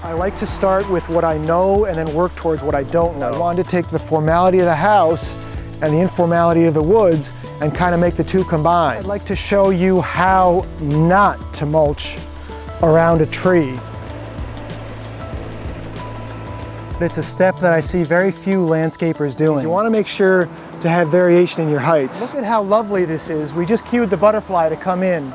I like to start with what I know and then work towards what I don't know. I wanted to take the formality of the house and the informality of the woods and kind of make the two combine. I'd like to show you how not to mulch around a tree. It's a step that I see very few landscapers doing. You want to make sure to have variation in your heights. Look at how lovely this is. We just cued the butterfly to come in.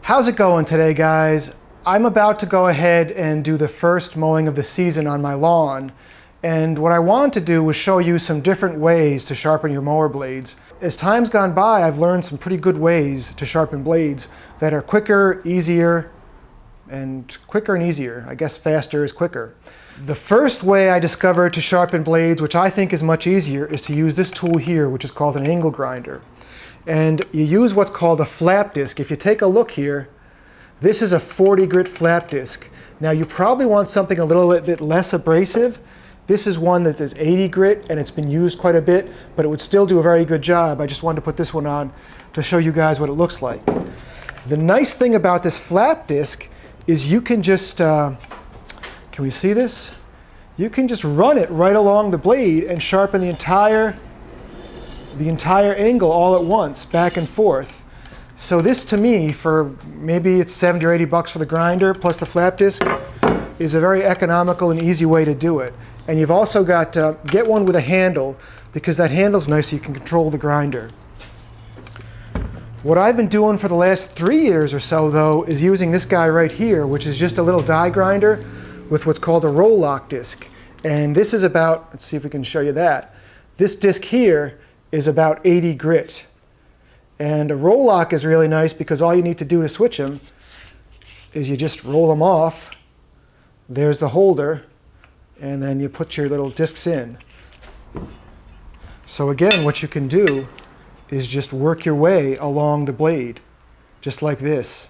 How's it going today, guys? I'm about to go ahead and do the first mowing of the season on my lawn. And what I wanted to do was show you some different ways to sharpen your mower blades. As time's gone by, I've learned some pretty good ways to sharpen blades that are quicker, easier, and quicker and easier. I guess faster is quicker. The first way I discovered to sharpen blades, which I think is much easier, is to use this tool here, which is called an angle grinder. And you use what's called a flap disc. If you take a look here, this is a 40 grit flap disc. Now you probably want something a little bit less abrasive. This is one that is 80 grit and it's been used quite a bit, but it would still do a very good job. I just wanted to put this one on to show you guys what it looks like. The nice thing about this flap disc is you can just, can we see this? You can just run it right along the blade and sharpen the entire angle all at once, back and forth. So this to me, for maybe it's 70 or 80 bucks for the grinder plus the flap disc, is a very economical and easy way to do it. And you've also got to get one with a handle, because that handle's nice so you can control the grinder. What I've been doing for the last 3 years or so though is using this guy right here, which is just a little die grinder with what's called a roll lock disc. And this is about, let's see if we can show you that. This disc here is about 80 grit. And a roll lock is really nice because all you need to do to switch them is you just roll them off. There's the holder, and then you put your little discs in. So again, what you can do is just work your way along the blade, just like this.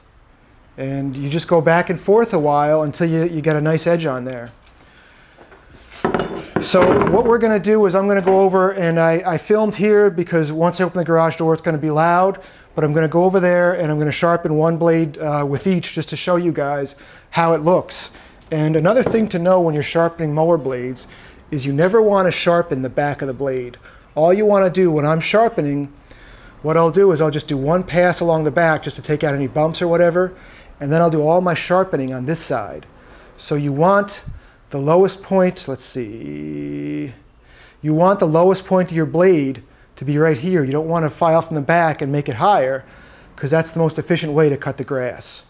And you just go back and forth a while until you get a nice edge on there. So what we're going to do is I'm going to go over, and I filmed here because once I open the garage door it's going to be loud, but I'm going to go over there and I'm going to sharpen one blade with each just to show you guys how it looks. And another thing to know when you're sharpening mower blades is you never want to sharpen the back of the blade. All you want to do when I'm sharpening, what I'll do is I'll just do one pass along the back just to take out any bumps or whatever, and then I'll do all my sharpening on this side. So you want the lowest point, let's see, you want the lowest point of your blade to be right here. You don't want to file from the back and make it higher, because that's the most efficient way to cut the grass.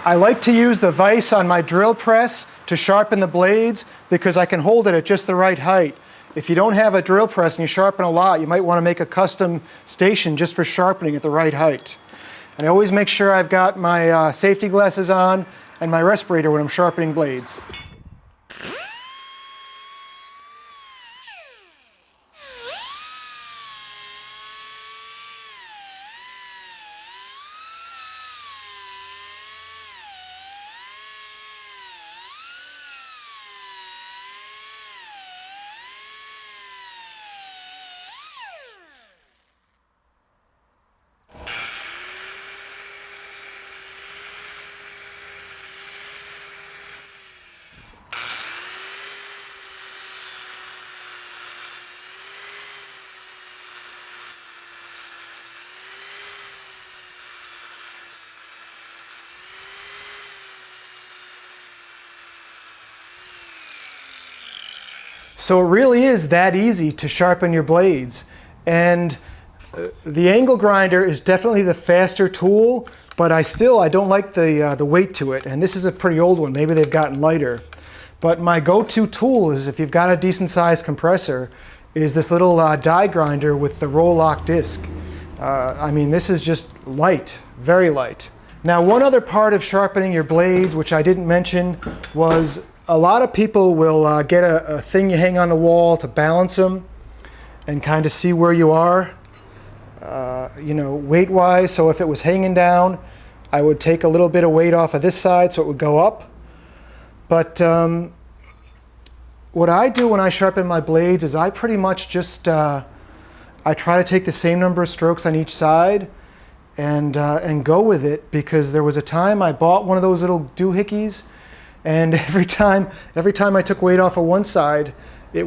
I like to use the vise on my drill press to sharpen the blades because I can hold it at just the right height. If you don't have a drill press and you sharpen a lot, you might want to make a custom station just for sharpening at the right height. And I always make sure I've got my safety glasses on and my respirator when I'm sharpening blades. So it really is that easy to sharpen your blades. And the angle grinder is definitely the faster tool, but I don't like the weight to it. And this is a pretty old one. Maybe they've gotten lighter. But my go-to tool is, if you've got a decent sized compressor, is this little die grinder with the roll lock disc. I mean, this is just light, very light. Now, one other part of sharpening your blades, which I didn't mention, was a lot of people will get a thing you hang on the wall to balance them and kind of see where you are, you know, weight-wise. So if it was hanging down, I would take a little bit of weight off of this side so it would go up. But what I do when I sharpen my blades is I pretty much just, I try to take the same number of strokes on each side and go with it, because there was a time I bought one of those little doohickeys, and every time I took weight off of one side, it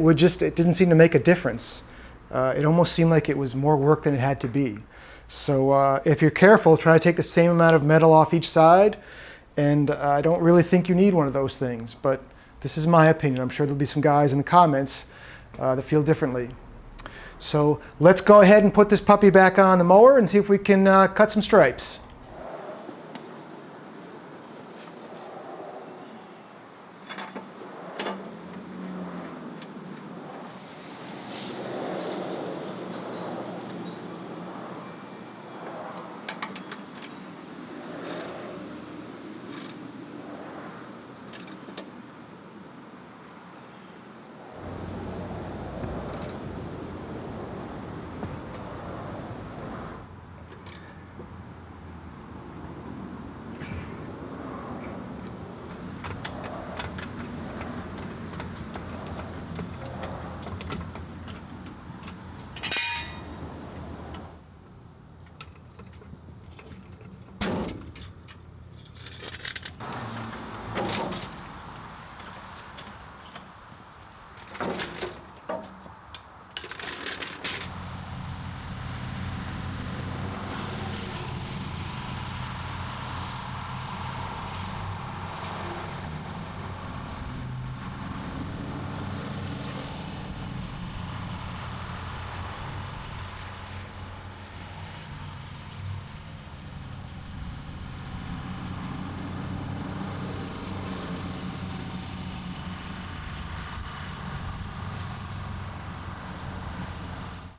didn't seem to make a difference. It almost seemed like it was more work than it had to be. So if you're careful, try to take the same amount of metal off each side. And I don't really think you need one of those things, but this is my opinion. I'm sure there'll be some guys in the comments that feel differently. So let's go ahead and put this puppy back on the mower and see if we can cut some stripes.